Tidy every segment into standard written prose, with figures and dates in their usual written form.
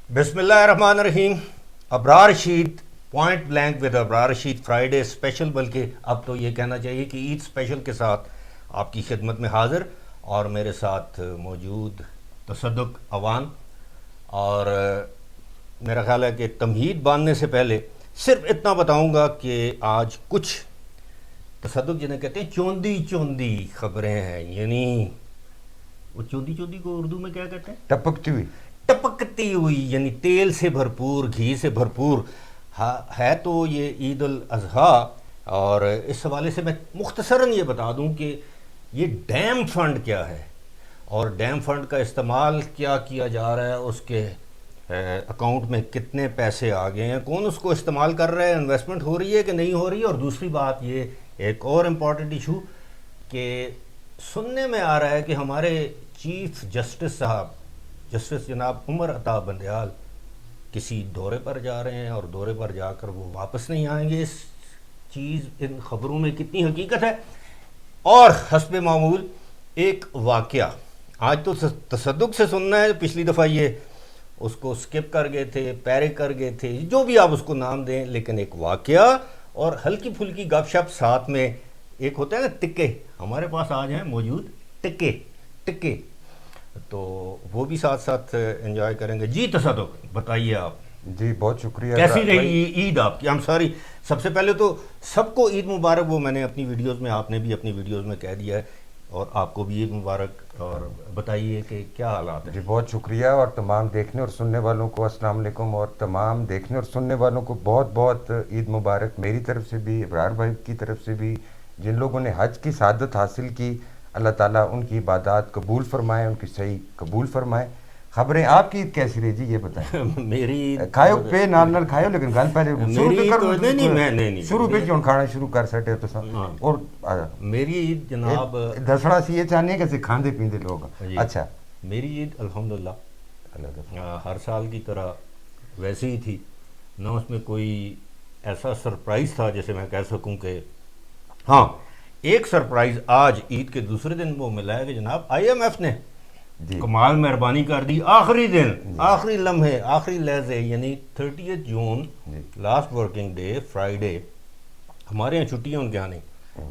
بسم اللہ الرحمن الرحیم. Abrar Rashid point blank with Abrar Rashid Friday special, بلکہ اب تو یہ کہنا چاہیے کہ عید اسپیشل کے ساتھ آپ کی خدمت میں حاضر، اور میرے ساتھ موجود تصدق اوان. اور میرا خیال ہے کہ تمہید باندھنے سے پہلے صرف اتنا بتاؤں گا کہ آج کچھ تصدق جنہیں کہتے ہیں چوندی چوندی خبریں ہیں. یعنی وہ چوندی چوندی کو اردو میں کیا کہتے ہیں؟ ٹپکتی ہوئی. ٹپکتی ہوئی، یعنی تیل سے بھرپور، گھی سے بھرپور ہے. تو یہ عید الاضحیٰ، اور اس حوالے سے میں مختصراً یہ بتا دوں کہ یہ ڈیم فنڈ کیا ہے اور ڈیم فنڈ کا استعمال کیا کیا جا رہا ہے، اس کے اکاؤنٹ میں کتنے پیسے آ گئے ہیں، کون اس کو استعمال کر رہا ہے، انویسٹمنٹ ہو رہی ہے کہ نہیں ہو رہی ہے. اور دوسری بات یہ ایک اور امپورٹنٹ ایشو کہ سننے میں آ رہا ہے کہ ہمارے چیف جسٹس صاحب، جسٹس جناب عمر عطا بندیال، کسی دورے پر جا رہے ہیں اور دورے پر جا کر وہ واپس نہیں آئیں گے. اس چیز ان خبروں میں کتنی حقیقت ہے؟ اور حسب معمول ایک واقعہ آج تو تصدق سے سننا ہے. پچھلی دفعہ یہ اس کو سکپ کر گئے تھے، پیرے کر گئے تھے، جو بھی آپ اس کو نام دیں، لیکن ایک واقعہ اور ہلکی پھلکی گپ شپ ساتھ میں. ایک ہوتا ہے نا ٹکے، ہمارے پاس آج ہیں موجود ٹکے ٹکے، تو وہ بھی ساتھ ساتھ انجوائے کریں گے. جی تصدق بتائیے آپ، جی بہت شکریہ. کیسی رہی عید آپ کی؟ ہم سوری، سب سے پہلے تو سب کو عید مبارک. وہ میں نے اپنی ویڈیوز میں، آپ نے بھی اپنی ویڈیوز میں کہہ دیا ہے، اور آپ کو بھی عید مبارک. اور بتائیے کہ کیا حالات ہیں؟ جی بہت شکریہ، اور تمام دیکھنے اور سننے والوں کو السلام علیکم، اور تمام دیکھنے اور سننے والوں کو بہت بہت عید مبارک میری طرف سے بھی، ابرار بھائی کی طرف سے بھی. جن لوگوں نے حج کی سعادت حاصل کی، اللہ تعالیٰ ان کی عبادات قبول فرمائے، ان کی صحیح قبول فرمائے. خبریں آپ کی عید کیسی رہی جی یہ بتائیں. میری عید کھائے پہ نال نال کھائے، لیکن گل پہلے شروع میری تو تو نہیں شروع پہ کیوں کھانا شروع کر سکتے تو سا. ہاں، اور میری عید جناب دسڑا سی یہ چاہنے ہیں کہ کھاندے پیندے لوگ. جی، اچھا، میری عید الحمدللہ اللہ ہر سال کی طرح ویسے ہی تھی. نہ اس میں کوئی ایسا سرپرائز تھا جیسے میں کہہ سکوں کہ ہاں ایک سرپرائز آج عید کے دوسرے دن وہ ملا ہے کہ جناب آئی ایم ایف نے جی کمال مہربانی کر دی. آخری دن، آخری لمحے، آخری لحظے، یعنی 30 جون، جی لاسٹ ورکنگ ڈے، فرائیڈے. ہمارے یہاں چھٹی ہے، ان کے یہاں نہیں.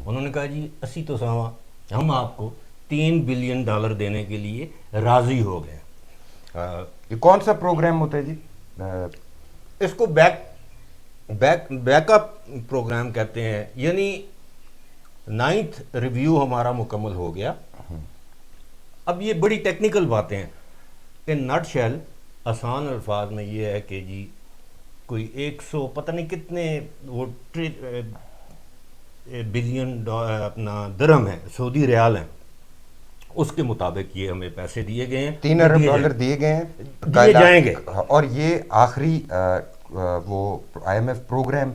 انہوں نے کہا جی 80 تو سوا ہم آپ کو $3 بلین دینے کے لیے راضی ہو گئے. یہ کون سا پروگرام ہوتا ہے جی؟ اس کو بیک اپ پروگرام کہتے ہیں. یعنی 9th ریویو ہمارا مکمل ہو گیا. اب یہ بڑی ٹیکنیکل باتیں ہیں. ان نٹ شیل آسان الفاظ میں یہ ہے کہ جی کوئی 100 پتہ نہیں کتنے وہ بلین اپنا درہم ہے، سعودی ریال ہیں، اس کے مطابق یہ ہمیں پیسے دیے گئے ہیں. 3 ارب ڈالر دیے گئے ہیں، دیے جائیں گے. اور یہ آخری وہ آئی ایم ایف پروگرام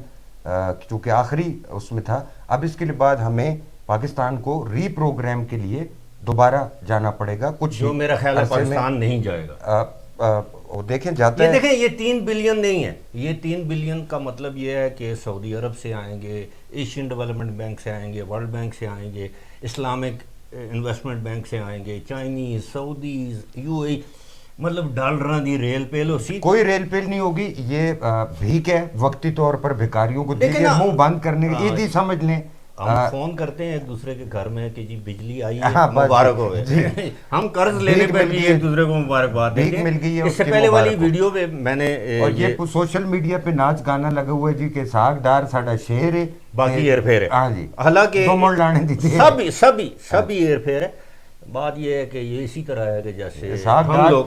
چونکہ آخری اس میں تھا. اب اس کے بعد ہمیں پاکستان کو ری پروگرام کے لیے دوبارہ جانا پڑے گا. کچھ جو میرا خیال ہے پاکستان نہیں جائے گا. دیکھیں جاتا یہ ہے، دیکھیں، یہ 3 بلین نہیں ہے. یہ 3 بلین کا مطلب یہ ہے کہ سعودی عرب سے آئیں گے، ایشین ڈیولپمنٹ بینک سے آئیں گے، ورلڈ بینک سے آئیں گے، اسلامک انویسٹمنٹ بینک سے آئیں گے، چائنیز، سعودیز، یو اے، مطلب ڈالراں دی ریل پیل ہو سی. کوئی ریل پیل نہیں ہوگی. یہ بھیک ہے وقتی طور پر بھکاریوں کو دے دیکھیں کے نا، منہ بند کرنے کی. عید ہی سمجھ لیں. ہم فون کرتے ہیں ایک دوسرے کے گھر میں کہ جی بجلی آئی ہے، ہاں، بس مبارک ہو جی. گئے. ہم قرض لینے بھیک پہ مل بھی گئی ایک دوسرے کو مبارکباد بھیک دیتے مل ہیں. گئی ہے، اس سے اس کے پہلے والی مبارک ہو. ویڈیو پہ میں نے اور یہ سوشل میڈیا پہ ناچ گانا لگا ہوا ہے جی کہ ساگ ڈار ساڈا شہر ہے، باقی ہیر پھیر ہے. ہاں جی، حالانکہ دو مڑ لانے دیتے سبھی ہیر پھیر ہے. بات یہ ہے کہ یہ اسی طرح ہے کہ جیسے ساگ ہم ڈار لوگ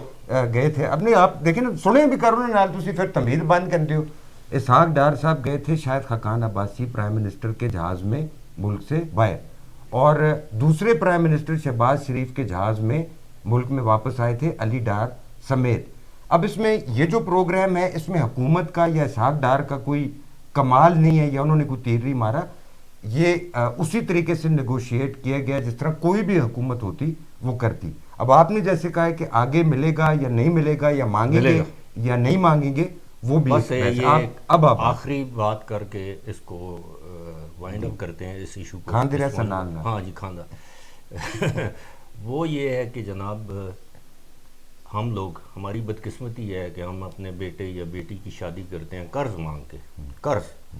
گئے تھے. اب نہیں آپ دیکھیں نا، سنیں بھی کرو نا، تسی پھر تمہید بند کر دیو. اسحاق ڈار صاحب گئے تھے شاید خاقان عباسی پرائم منسٹر کے جہاز میں ملک سے باہر، اور دوسرے پرائم منسٹر شہباز شریف کے جہاز میں ملک میں واپس آئے تھے، علی ڈار سمیت. اب اس میں یہ جو پروگرام ہے، اس میں حکومت کا یا اسحاق ڈار کا کوئی کمال نہیں ہے یا انہوں نے کوئی تیر نہیں مارا. یہ اسی طریقے سے نیگوشیٹ کیا گیا جس طرح کوئی بھی حکومت ہوتی وہ کرتی. اب آپ نے جیسے کہا ہے کہ آگے ملے گا یا نہیں ملے گا، یا مانگیں گے یا نہیں مانگیں گے، وہ بھی بس یہ اب آخری بات کر کے اس کو وائنڈ اپ کرتے ہیں، اس ایشو کو. کھاندے رہ سنان. ہاں جی، کھاندہ. وہ یہ ہے کہ جناب ہم لوگ، ہماری بدقسمتی ہے کہ ہم اپنے بیٹے یا بیٹی کی شادی کرتے ہیں قرض مانگ کے، قرض،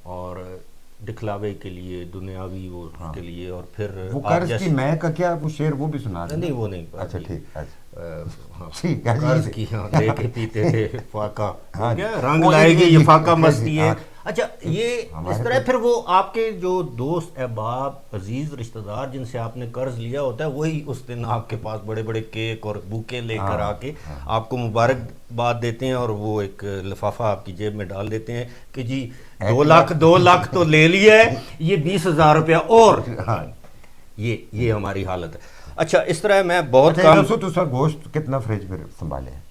اور دکھلاوے کے لیے، دنیاوی وہ کے لیے، اور پھر وہ آپ قرض کی جیسے میں کا کیا وہ شعر وہ بھی سنا دیں؟ نہیں، وہ نہیں، اچھا جی، ٹھیک، اچھا ہاں، ٹھیک ہے قرض جی، کی، ہاں، لے کے پیتے تھے فاقہ، ہاں کیا رنگ وہ لائے گی یہ فاقہ جی، مستی ہے. ہاں، اچھا، یہ اس ہمارے طرح تو پھر وہ آپ کے جو دوست احباب عزیز رشتہ دار جن سے آپ نے قرض لیا ہوتا ہے، وہی اس دن آپ کے پاس بڑے بڑے کیک اور بوکے لے کر آ کے آپ کو مبارکباد دیتے ہیں، اور وہ ایک لفافہ آپ کی جیب میں ڈال دیتے ہیں کہ جی 2 لاکھ تو لے لیا ہے، یہ 20,000 روپیہ اور. ہاں. یہ ہماری حالت ہے. اچھا، اس طرح میں بہت اچھا کم، دسو تو سر گوشت کتنا فریج میں سنبھالے ہیں؟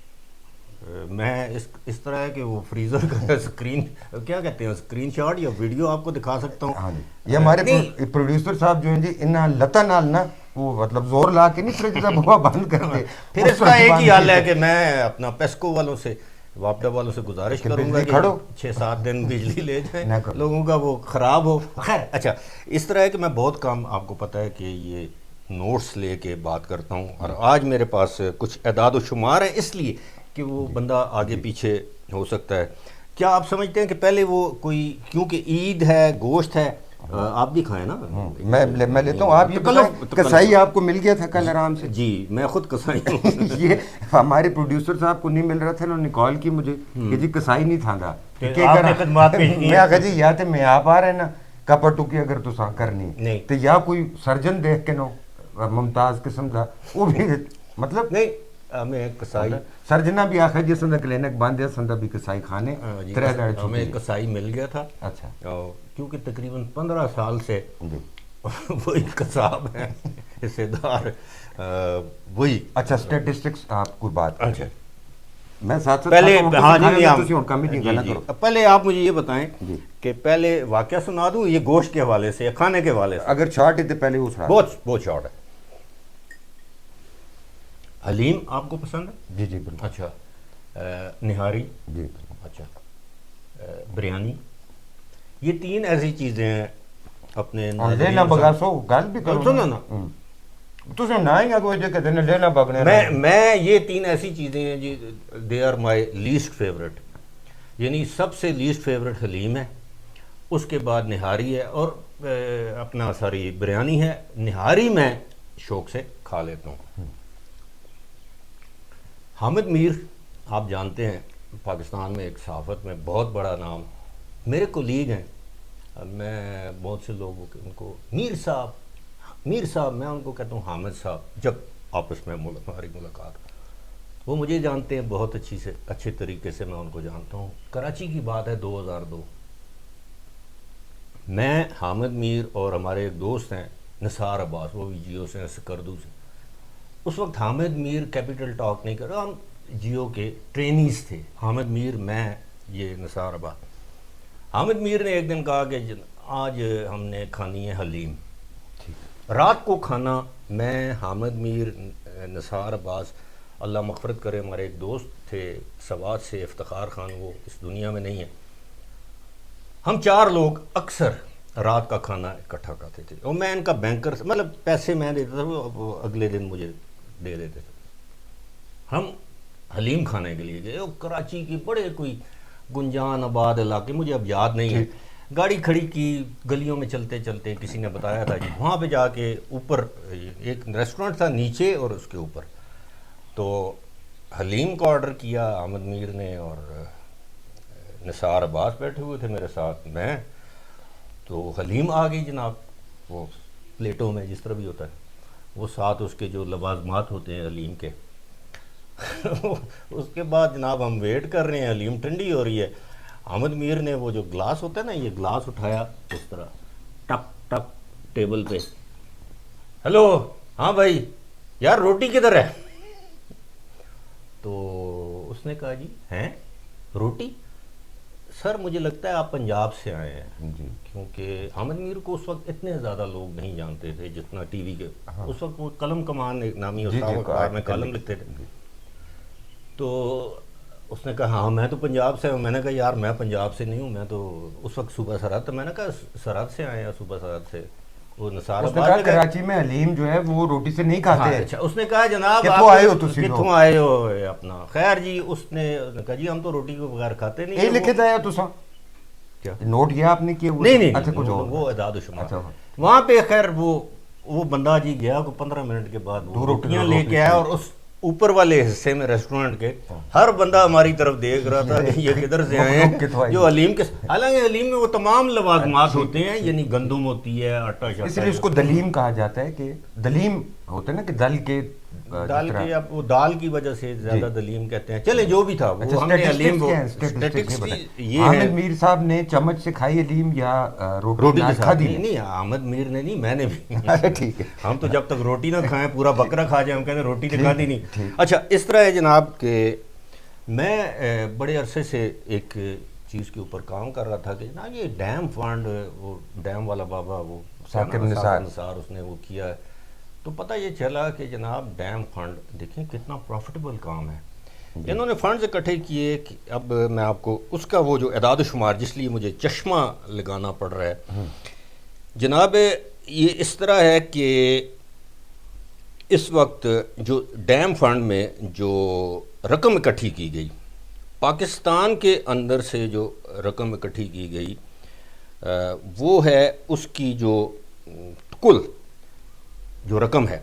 میں اس طرح ہے کہ وہ فریزر کا اسکرین، کیا کہتے ہیں، اسکرین شاٹ یا ویڈیو آپ کو دکھا سکتا ہوں. ہاں جی، یہ ہمارے نہیں، پروڈیوسر صاحب جو ہیں جی، انہاں لتا نال نا وہ مطلب زور لا کے نہیں فریج کا بوا بند کرتے. پھر اس کا ایک ہی حل ہے کہ میں اپنا پیسکو والوں سے، واپڈا والوں سے گزارش کہ کروں گا بجلی کہ کھڑو 6-7 دن بجلی لے جائیں، نہ کرو. لوگوں کا وہ خراب ہو. خیر، اچھا، اس طرح ہے کہ میں بہت کم، آپ کو پتہ ہے کہ یہ نوٹس لے کے بات کرتا ہوں، اور آج میرے پاس کچھ اعداد و شمار ہیں، اس لیے کہ وہ بندہ آگے پیچھے ہو سکتا ہے. کیا آپ سمجھتے ہیں کہ پہلے وہ کوئی، کیونکہ عید ہے، گوشت ہے، آپ بھی کھائیں نا، میں لیتا ہوں. آپ یہ بتائیں کسائی آپ کو مل گیا تھا کل آرام سے؟ جی، میں خود کسائی ہوں. یہ ہمارے پروڈیوسر صاحب کو نہیں مل رہا تھا، انہوں نے کال کی مجھے کہ جی کسائی نہیں تھا گا، آپ نے خدمات پیش کی. میں کہا جی یا تے میں آپ آ رہے نا کپٹو کی اگر تو سا کرنی نہیں تو یا کوئی سرجن دیکھ کے نو ممتاز قسم کا وہ بھی مطلب نہیں، ہمیں کسائی، سرجنا بھی آخر جس اندر کلینک باندھے سندہ بھی کسائی کھانے ہمیں کسائی مل گیا تھا. اچھا، کیونکہ تقریباً 15 سال سے جی وہی قصاب ہیں، حصے دار وہی. اچھا، سٹیٹسٹکس آپ کو بات اچھا، میں ساتھ ساتھ پہلے، ہاں جی، پہلے آپ مجھے یہ بتائیں کہ پہلے واقعہ سنا دوں یہ گوشت کے حوالے سے یا کھانے کے حوالے سے؟ اگر شارٹ ہے تو پہلے وہ سنا. بہت شارٹ ہے. حلیم آپ کو پسند ہے؟ جی جی بالکل. اچھا، نہاری، جی اچھا، بریانی، یہ 3 ایسی چیزیں ہیں اپنے لینا بگاسو گل بھی کرو سنو نا، تسے نہ ہی کوئی جو کہتے ہیں لینا بگنے. میں یہ 3 ایسی چیزیں ہیں جی، they are my least favourite. یعنی سب سے لیسٹ فیوریٹ حلیم ہے، اس کے بعد نہاری ہے، اور اپنا ساری بریانی ہے. نہاری میں شوق سے کھا لیتا ہوں. حامد میر آپ جانتے ہیں، پاکستان میں ایک صحافت میں بہت بڑا نام، میرے کولیگ ہیں. میں بہت سے لوگوں کے ان کو میر صاحب، میں ان کو کہتا ہوں حامد صاحب. جب آپس میں ہماری ملاقات، وہ مجھے جانتے ہیں بہت اچھے طریقے سے، میں ان کو جانتا ہوں. کراچی کی بات ہے 2002، میں، حامد میر اور ہمارے ایک دوست ہیں نثار عباس، وہ بھی جیو سے، سکردو سے. اس وقت حامد میر کیپیٹل ٹاک نہیں کر رہا، ہم جیو کے ٹرینیز تھے، حامد میر، میں، یہ نثار عباس. حامد میر نے ایک دن کہا کہ آج ہم نے کھانی ہے حلیم. رات کو کھانا میں، حامد میر، نثار عباس، اللہ مغفرت کرے، ہمارے ایک دوست تھے سوات سے، افتخار خان، وہ اس دنیا میں نہیں ہے. ہم 4 لوگ اکثر رات کا کھانا اکٹھا کھاتے تھے، اور میں ان کا بینکر، مطلب پیسے میں دیتا تھا، وہ اگلے دن مجھے دے دیتے تھے. ہم حلیم کھانے کے لیے گئے، کراچی کی بڑے کوئی گنجان آباد علاقے، مجھے اب یاد نہیں ہے. گاڑی کھڑی کی، گلیوں میں چلتے چلتے کسی نے بتایا تھا جی وہاں پہ جا کے اوپر ایک ریسٹورنٹ تھا نیچے اور اس کے اوپر. تو حلیم کا آرڈر کیا حامد میر نے، اور نثار عباس بیٹھے ہوئے تھے میرے ساتھ. میں تو حلیم آ گئی جناب، وہ پلیٹوں میں جس طرح بھی ہوتا ہے، وہ ساتھ اس کے جو لوازمات ہوتے ہیں حلیم کے. اس کے بعد جناب ہم ویٹ کر رہے ہیں، حلیم ٹھنڈی ہو رہی ہے. حامد میر نے وہ جو گلاس ہوتا ہے نا، یہ گلاس اٹھایا اس طرح، ٹپ ٹپ ٹیبل پہ، ہیلو، ہاں بھائی یار روٹی کدھر ہے؟ تو اس نے کہا جی ہیں روٹی؟ سر مجھے لگتا ہے آپ پنجاب سے آئے ہیں. جی. کیونکہ حامد میر کو اس وقت اتنے زیادہ لوگ نہیں جانتے تھے جتنا ٹی وی کے. اس وقت وہ قلم کمان ایک نامی استاد اخبار میں کالم لکھتے تھے. تو اس نے کہا ہاں میں تو پنجاب سے ہوں. میں نے کہا یار میں پنجاب سے نہیں ہوں، میں تو اس وقت صوبہ سرحد تھا. میں نے کہا سرحد سے آئے ہیں، صوبہ سرحد سے. وہ نثار اس نے آباد کہا میں گئے۔ کراچی میں حلیم جو ہے وہ روٹی سے نہیں کھاتے ہیں۔ اچھا، اس نے کہا جناب کتوں آئے ہو تسی لوگ؟ کتوں آئے ہو اپنا، خیر جی اس نے کہا جی ہم تو روٹی کے بغیر کھاتے نہیں یہ لکھے تھا تو سا کیا نوٹ کیا آپ نے کیا؟ نہیں اچھا کچھ اور وہ اعداد و شمار اچھا وہاں پہ خیر وہ بندہ جی گیا کو 15 منٹ کے بعد وہ روٹیاں لے کے آیا، اور اس اوپر والے حصے میں ریسٹورنٹ کے ہر بندہ ہماری طرف دیکھ رہا تھا کہ یہ کدھر سے آئے ہیں جو حلیم کے، حالانکہ حلیم میں وہ تمام لوازمات ہوتے ہیں، یعنی گندم ہوتی ہے، آٹا شاٹا، اس لیے اس کو دلیم کہا جاتا ہے کہ دلیم ہوتا ہے نا کہ دل کے دال کے، اب وہ دال کی وجہ سے زیادہ دلیم کہتے ہیں، چلے جو بھی تھا وہ ہم نے حلیم اسٹیٹسٹکس یہ ہے۔ حامد میر صاحب نے چمچ سے کھائی حلیم یا روٹی کے کھا ساتھ؟ دی؟ نہیں احمد میر نے نہیں، میں نے بھی ٹھیک ہے، ہم تو جب تک روٹی نہ کھائیں پورا بکرا کھا جائیں، ہم کہتے ہیں روٹی تو کھاتی نہیں۔ اچھا اس طرح ہے جناب کہ میں بڑے عرصے سے ایک چیز کے اوپر کام کر رہا تھا کہ جناب یہ ڈیم فنڈ، وہ ڈیم والا بابا وہ ثاقب نثار اس نے وہ کیا ہے، تو پتہ یہ چلا کہ جناب ڈیم فنڈ دیکھیں کتنا پروفٹیبل کام ہے۔ انہوں نے فنڈز اکٹھے کیے کہ اب میں آپ کو اس کا وہ جو اعداد و شمار جس لیے مجھے چشمہ لگانا پڑ رہا ہے جناب، یہ اس طرح ہے کہ اس وقت جو ڈیم فنڈ میں جو رقم اکٹھی کی گئی، پاکستان کے اندر سے جو رقم اکٹھی کی گئی وہ ہے اس کی جو کل جو رقم ہے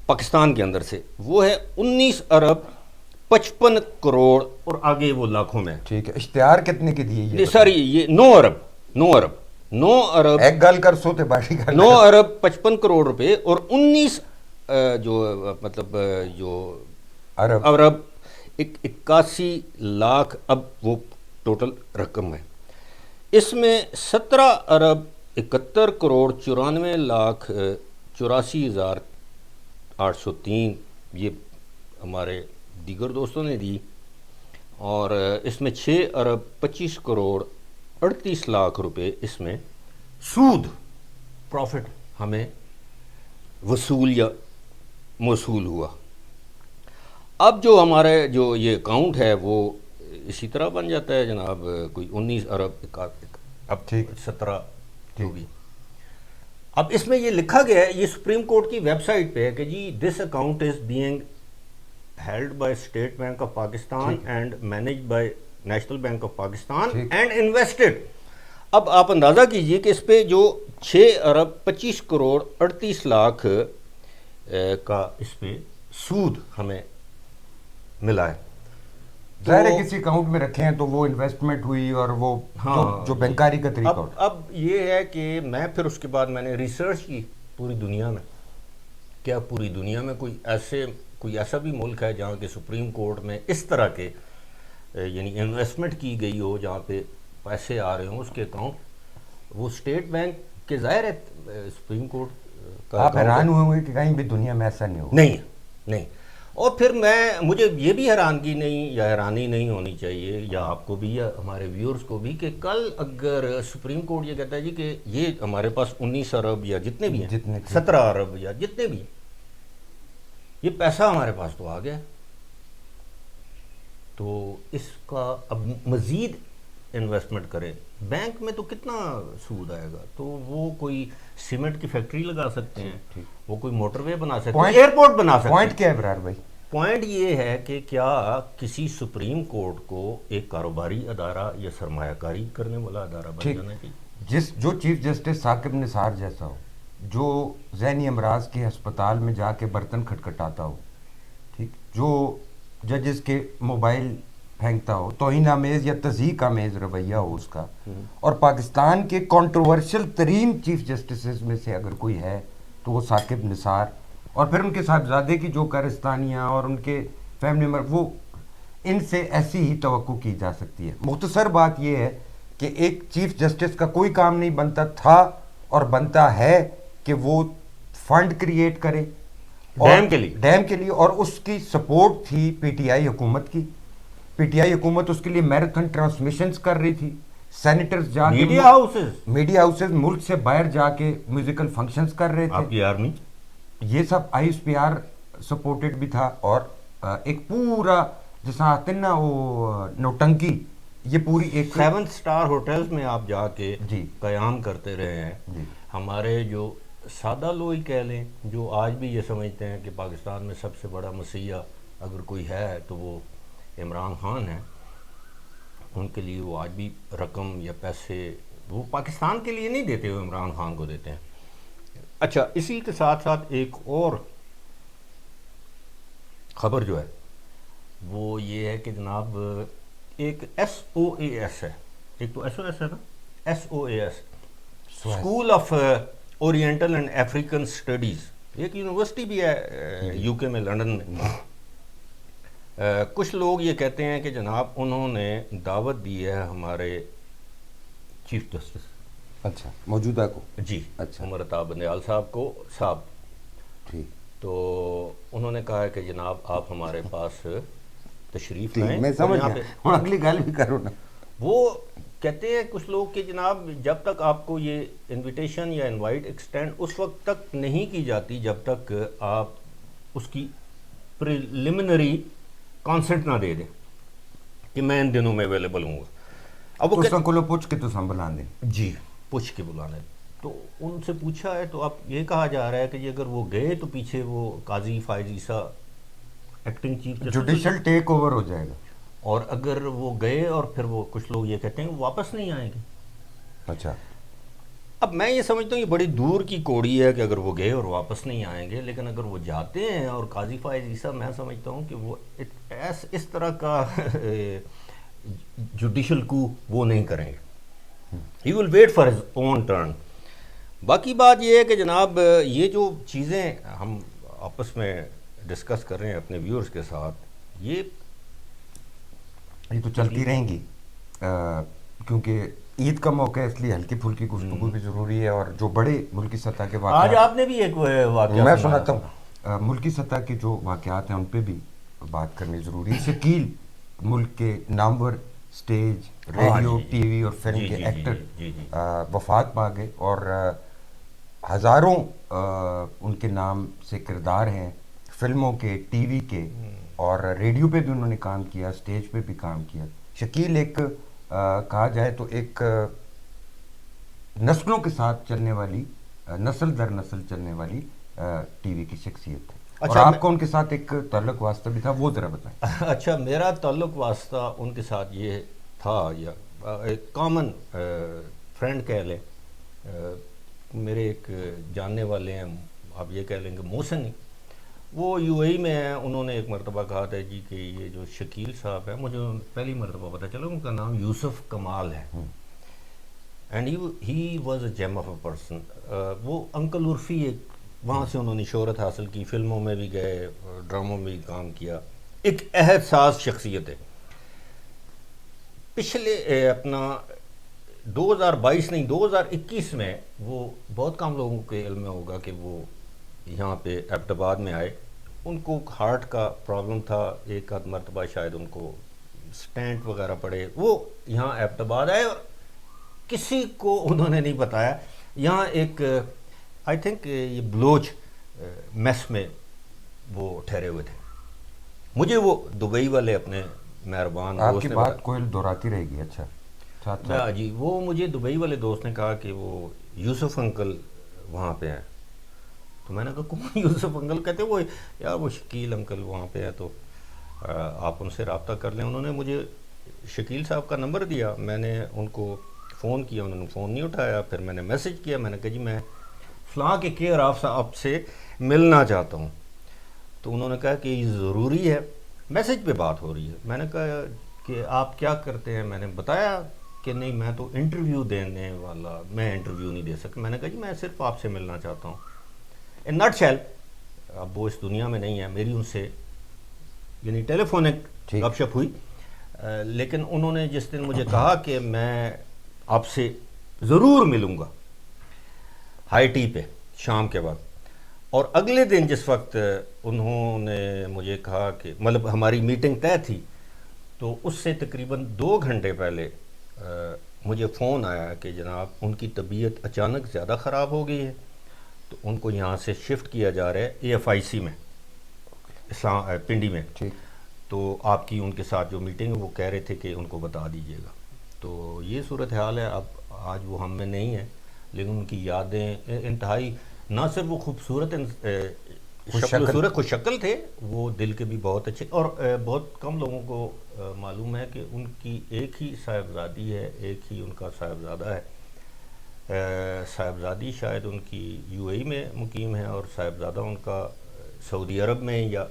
پاکستان کے اندر سے وہ ہے 19 ارب 55 کروڑ، اور آگے وہ لاکھوں میں۔ ٹھیک ہے، اشتہار کتنے کے دیے یہ؟ ساری یہ 9 ارب ایک گل کر سوتے باقی گل 9 ارب 55 کروڑ روپے، اور 19 جو مطلب جو ارب 81 لاکھ، اب وہ ٹوٹل رقم ہے۔ اس میں 17 ارب 71 کروڑ 94 لاکھ 84 ہزار 803 یہ ہمارے دیگر دوستوں نے دی، اور اس میں 6 ارب 25 کروڑ 38 لاکھ روپے اس میں سود پروفٹ ہمیں وصول یا موصول ہوا۔ اب جو ہمارے جو یہ اکاؤنٹ ہے وہ اسی طرح بن جاتا ہے جناب، کوئی 19 ارب اب 17 جو بھی۔ اب اس میں یہ لکھا گیا ہے، یہ سپریم کورٹ کی ویب سائٹ پہ ہے کہ جی this account is being held by State Bank of Pakistan and manage by National Bank of Pakistan and invested. اب آپ اندازہ کیجئے کہ اس پہ جو 6 ارب 25 کروڑ 38 لاکھ کا اس پہ سود ہمیں ملا ہے۔ ظاہر ہے کسی اکاؤنٹ میں رکھے ہیں تو وہ انویسٹمنٹ ہوئی، اور وہ جو بینکاری کا طریقہ ہوتا ہے۔ اب یہ ہے کہ میں پھر اس کے بعد میں نے ریسرچ کی پوری دنیا میں، کیا پوری دنیا میں کوئی ایسا بھی ملک ہے جہاں کے سپریم کورٹ میں اس طرح کے یعنی انویسٹمنٹ کی گئی ہو جہاں پہ پیسے آ رہے ہوں اس کے اکاؤنٹ، وہ اسٹیٹ بینک کے ظاہر ہے سپریم کورٹ کا۔ آپ حیران ہوئے ہوئے کہ کہیں بھی دنیا میں ایسا نہیں ہو؟ نہیں، اور پھر مجھے یہ بھی حیرانگی نہیں یا حیرانی نہیں ہونی چاہیے، یا آپ کو بھی یا ہمارے ویورز کو بھی، کہ کل اگر سپریم کورٹ یہ کہتا ہے جی کہ یہ ہمارے پاس 19 ارب یا جتنے بھی ہیں، 17 ارب یا جتنے بھی ہیں، یہ پیسہ ہمارے پاس تو آ گیا، تو اس کا اب مزید انویسٹمنٹ کرے بینک میں تو کتنا سود آئے گا؟ تو وہ کوئی سیمنٹ کی فیکٹری لگا سکتے ہیں، وہ کوئی موٹر وے بنا سکتے ہیں، ایئرپورٹ بنا سکتے ہیں۔ پوائنٹ کیا ہے برار بھائی؟ پوائنٹ یہ ہے کہ کیا کسی سپریم کورٹ کو ایک کاروباری ادارہ یا سرمایہ کاری کرنے والا ادارہ بن جانا چاہیے؟ جو چیف جسٹس ثاقب نثار جیسا ہو، جو ذہنی امراض کے ہسپتال میں جا کے برتن کھٹکھٹاتا ہو، ٹھیک، جو ججز کے موبائل پھینکتا ہو، توہین آمیز یا تضحیک آمیز رویہ ہو اس کا، اور پاکستان کے کنٹروورشل ترین چیف جسٹسز میں سے اگر کوئی ہے تو وہ ثاقب نثار، اور پھر ان کے صاحبزادے کی جو کارستانیاں اور ان کے فیملی ممبر، وہ ان سے ایسی ہی توقع کی جا سکتی ہے۔ مختصر بات یہ ہے کہ ایک چیف جسٹس کا کوئی کام نہیں بنتا تھا اور بنتا ہے کہ وہ فنڈ کریٹ کرے ڈیم کے لیے، اور اس کی سپورٹ تھی پی ٹی آئی حکومت کی۔ پی ٹی آئی حکومت اس کے لیے میراتھن ٹرانسمیشنز کر رہی تھی، سینیٹرز جا کے میڈیا ہاؤسز ملک سے باہر جا کے میوزیکل فنکشنز کر رہے تھے۔ آپ کی آرمی یہ سب I S P R supported بھی تھا، اور ایک پورا جیسا آتے ہیں نا وہ نوٹنکی، یہ پوری ایک 7 اسٹار ہوٹلز میں آپ جا کے قیام کرتے رہے ہیں۔ ہمارے جو سادہ لوگ ہی کہہ لیں جو آج بھی یہ سمجھتے ہیں کہ پاکستان میں سب سے بڑا مسیح اگر کوئی ہے تو وہ عمران خان ہے، ان کے لیے وہ آج بھی رقم یا پیسے وہ پاکستان کے لیے نہیں دیتے، وہ عمران خان کو دیتے ہیں۔ اچھا، اسی کے ساتھ ساتھ ایک اور خبر جو ہے وہ یہ ہے کہ جناب ایک ایس او اے ایس ہے، ایک تو ایس او ایس ہے نا، S O A S, school of oriental and African studies, ایک یونیورسٹی بھی ہے یو کے میں، لنڈن میں۔ کچھ لوگ یہ کہتے ہیں کہ جناب انہوں نے دعوت دی ہے ہمارے چیف جسٹس، اچھا، موجودہ کو، جی، اچھا، عمر عطا بندیال صاحب کو، صاحب، ٹھیک، تو انہوں نے کہا ہے کہ جناب آپ ہمارے پاس تشریف ٹھیک، لائیں، میں اور سمجھ یہاں گیا، پہ ہوں اگلی گل بھی کرو نا۔ وہ کہتے ہیں کچھ لوگ کہ جناب جب تک آپ کو یہ انویٹیشن یا انوائٹ ایکسٹینڈ اس وقت تک نہیں کی جاتی جب تک آپ اس کی پریلیمنری کانسنٹ نہ دے دیں کہ میں ان دنوں میں اویلیبل ہوں گا۔ اب وہ تو کو پوچھ کے تو سنبھلا دیں، جی، پوچھ کے بلانے، تو ان سے پوچھا ہے تو اب یہ کہا جا رہا ہے کہ اگر وہ گئے تو پیچھے وہ Qazi Faez Isa acting chief justice, judicial take over ہو جائے گا، اور اگر وہ گئے اور پھر وہ کچھ لوگ یہ کہتے ہیں کہ وہ واپس نہیں آئیں گے۔ اچھا، اب میں یہ سمجھتا ہوں یہ بڑی دور کی کوڑی ہے کہ اگر وہ گئے اور واپس نہیں آئیں گے، لیکن اگر وہ جاتے ہیں اور قاضی فائز عیسیٰ، میں سمجھتا ہوں کہ وہ اس طرح کا جوڈیشل کو وہ نہیں کریں گے، he will wait for his own turn. باقی بات یہ ہے کہ جناب یہ جو چیزیں ہم آپس میں ڈسکس کر رہے ہیں اپنے ویورز کے ساتھ، یہ تو چلتی رہیں گی، کیونکہ عید کا موقع ہے، اس لیے ہلکی پھلکی گفتگو بھی ضروری ہے، اور جو بڑے ملکی سطح کے آج واقعات، آپ نے بھی ایک واقعہ میں سناتا ہوں، ملکی سطح کے جو واقعات ہیں ان پہ بھی بات کرنی ضروری ہے۔ شکیل ملک کے نامور سٹیج، ریڈیو، ٹی وی اور فلم کے ایکٹر وفات پا گئے، اور ہزاروں ان کے نام سے کردار ہیں فلموں کے، ٹی وی کے، اور ریڈیو پہ بھی انہوں نے کام کیا، سٹیج پہ بھی کام کیا۔ شکیل ایک کہا جائے تو ایک نسلوں کے ساتھ چلنے والی، نسل در نسل چلنے والی ٹی وی کی شخصیت ہے، اور آپ کا ان کے ساتھ ایک تعلق واسطہ بھی تھا، وہ ذرا بتائیں۔ اچھا، میرا تعلق واسطہ ان کے ساتھ یہ تھا، یا ایک کامن فرینڈ کہہ لیں، میرے ایک جاننے والے ہیں، آپ یہ کہہ لیں کہ محسن، وہ یو اے ای میں ہیں، انہوں نے ایک مرتبہ کہا تھا جی کہ یہ جو شکیل صاحب ہیں، مجھے پہلی مرتبہ پتہ چلا ان کا نام یوسف کمال ہے، and he was a gem of a person. وہ انکل عرفی، ایک وہاں سے انہوں نے شہرت حاصل کی، فلموں میں بھی گئے، ڈراموں میں بھی کام کیا، ایک عہد ساز شخصیت ہے۔ پچھلے اپنا 2022 نہیں 2021 میں وہ بہت کم لوگوں کے علم میں ہوگا کہ وہ یہاں پہ ایبٹ آباد میں آئے، ان کو ہارٹ کا پرابلم تھا، ایک آدھ مرتبہ شاید ان کو سٹینٹ وغیرہ پڑے، وہ یہاں ایبٹ آباد آئے اور کسی کو انہوں نے نہیں بتایا، یہاں ایک آئی تھنک یہ بلوچ میس میں وہ ٹھہرے ہوئے تھے۔ مجھے وہ دبئی والے اپنے مہربان آپ دوست کی نے بات کوئی دہراتی رہے گی، اچھا ساتھ ساتھ، جی، وہ مجھے دبئی والے دوست نے کہا کہ وہ یوسف انکل وہاں پہ ہیں، تو میں نے کہا کون یوسف انکل؟ کہتے وہ یار وہ شکیل انکل وہاں پہ ہیں، تو آپ ان سے رابطہ کر لیں۔ انہوں نے مجھے شکیل صاحب کا نمبر دیا، میں نے ان کو فون کیا، انہوں نے فون نہیں اٹھایا، پھر میں نے میسج کیا، میں نے کہا جی میں فلاں کے کیئر آف صاحب سے ملنا چاہتا ہوں، تو انہوں نے کہا کہ یہ ضروری ہے، میسج پہ بات ہو رہی ہے۔ میں نے کہا کہ آپ کیا کرتے ہیں؟ میں نے بتایا کہ نہیں میں تو انٹرویو دینے والا، میں انٹرویو نہیں دے سکتا۔ میں نے کہا جی میں صرف آپ سے ملنا چاہتا ہوں، ان نٹ شیل، اب وہ اس دنیا میں نہیں ہے، میری ان سے یعنی ٹیلی فونک گپ شپ ہوئی، لیکن انہوں نے جس دن مجھے کہا کہ میں آپ سے ضرور ملوں گا ہائی ٹی پہ شام کے وقت، اور اگلے دن جس وقت انہوں نے مجھے کہا کہ مطلب ہماری میٹنگ طے تھی، تو اس سے تقریباً 2 گھنٹے پہلے مجھے فون آیا کہ جناب ان کی طبیعت اچانک زیادہ خراب ہو گئی ہے، تو ان کو یہاں سے شفٹ کیا جا رہا ہے AFIC میں، اسلام پنڈی میں، تو آپ کی ان کے ساتھ جو میٹنگ ہے وہ کہہ رہے تھے کہ ان کو بتا دیجیے گا۔ تو یہ صورتحال ہے، اب آج وہ ہم میں نہیں ہے، لیکن ان کی یادیں انتہائی نہ صرف وہ خوبصورت خوش شکل و شکل. صورت خوش شکل تھے، وہ دل کے بھی بہت اچھے، اور بہت کم لوگوں کو معلوم ہے کہ ان کی ایک ہی صاحبزادی ہے، ایک ہی ان کا صاحبزادہ ہے. صاحبزادی شاید ان کی یو اے ای میں مقیم ہے، اور صاحبزادہ ان کا سعودی عرب میں، یا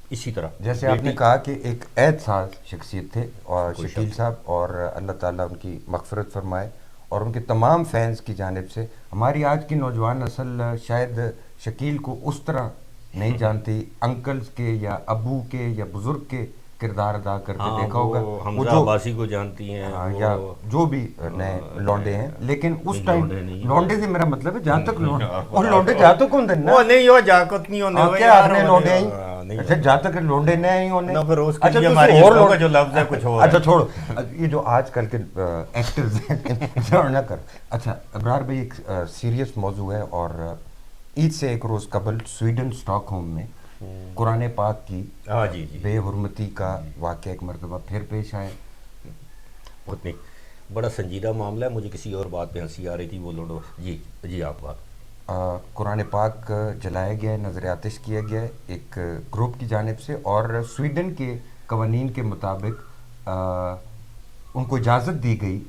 اسی طرح. جیسے آپ نے کہا کہ ایک عہد ساز شخصیت تھے اور کوئی شکیل شک صاحب، اور اللہ تعالیٰ ان کی مغفرت فرمائے، اور ان کے تمام فینس کی جانب سے. ہماری آج کی نوجوان نسل شاید شکیل کو اس طرح نہیں جانتی، انکلز کے یا ابو کے یا بزرگ کے کردار ادا کرتے ہاں، دیکھا ہوگا، وہ وہ حمزہ جو عباسی کو جانتی ہیں، ہاں، یا وہ جو بھی نئے لونڈے ہیں. لیکن اس نہیں، ٹائم لونڈے نہیں، لونڈے سے میرا مطلب ہے جہاں تک اور لونڈے لونڈے جہاں تک ہوندے نا، وہ نہیں، وہ جاکت نہیں ہونے ہاں ہوئے کیا یار، آخنے وہ لونڈے نہیں، ہیں. نہیں اچھا جہاں تک لونڈے نہیں ہونے. نہ، پھر اس کے اچھا لیے تسی ہماری اور حصوں کا جو لفظ ہے کچھ اور ہے. اچھا چھوڑو یہ جو آج کل کے ایکٹرز ہیں نہ کر. اچھا ابرار بھائی، ایک سیریس موضوع ہے، اور عید سے ایک روز قبل سویڈن اسٹاک ہوم میں قرآن پاک کی ہاں جی جی، بے حرمتی کا واقعہ ایک مرتبہ پھر پیش آیا. اتنی بڑا سنجیدہ معاملہ ہے. مجھے کسی اور بات پہ ہنسی آ رہی تھی، وہ لوڈو. جی جی، آپ بات. قرآن پاک جلایا گیا ہے، نظر آتش کیا گیا ہے ایک گروپ کی جانب سے، اور سویڈن کے قوانین کے مطابق ان کو اجازت دی گئی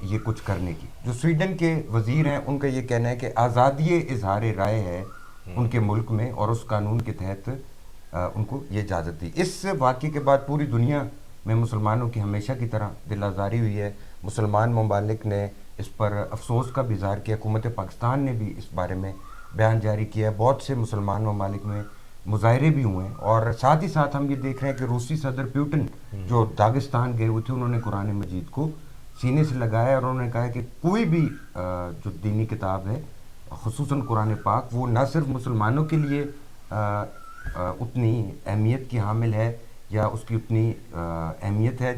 یہ کچھ کرنے کی. جو سویڈن کے وزیر ہیں ان کا یہ کہنا ہے کہ آزادی اظہار رائے ہے ان کے ملک میں، اور اس قانون کے تحت ان کو یہ اجازت دی. اس واقعے کے بعد پوری دنیا میں مسلمانوں کی ہمیشہ کی طرح دل آزاری ہوئی ہے. مسلمان ممالک نے اس پر افسوس کا بھی اظہار کیا، حکومت پاکستان نے بھی اس بارے میں بیان جاری کیا ہے. بہت سے مسلمان ممالک میں مظاہرے بھی ہوئے ہیں، اور ساتھ ہی ساتھ ہم یہ دیکھ رہے ہیں کہ روسی صدر پیوٹن جو داغستان گئے ہوئے تھے، انہوں نے قرآن مجید کو سینے سے لگایا، اور انہوں نے کہا کہ کوئی بھی جو دینی کتاب ہے، خصوصاً قرآن پاک، وہ نہ صرف مسلمانوں کے لیے اتنی اہمیت کی حامل ہے، یا اس کی اتنی اہمیت ہے